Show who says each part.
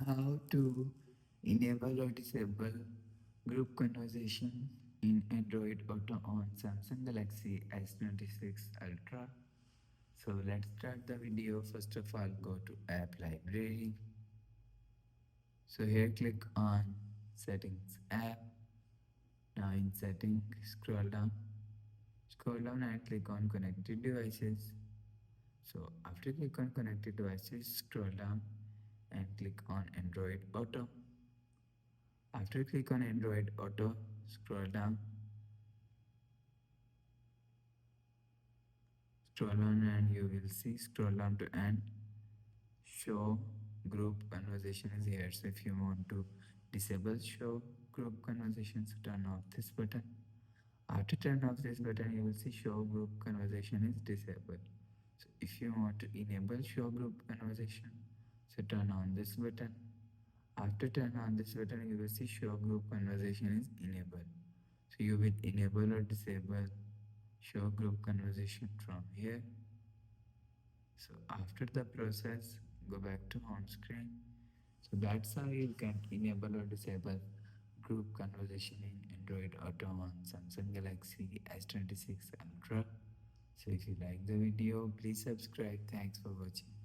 Speaker 1: How to enable or disable group conversation in Android Auto on Samsung Galaxy S26 Ultra. So let's start the video. First of all, go to App Library. So here click on Settings App. Now in Settings, scroll down and click on Connected Devices. So after click on Connected Devices, scroll down and click on Android Auto. After click on Android Auto, scroll down and you will see scroll down to end. Show group conversation is here. So if you want to disable show group conversations, turn off this button. After turn off this button, you will see show group conversation is disabled. So if you want to enable show group conversation, so turn on this button. After turn on this button, you will see show group conversation is enabled. So you will enable or disable show group conversation from here. So after the process, go back to home screen. So that's how you can enable or disable group conversation in Android Auto on Samsung Galaxy S26 Ultra. So if you like the video, please subscribe. Thanks for watching.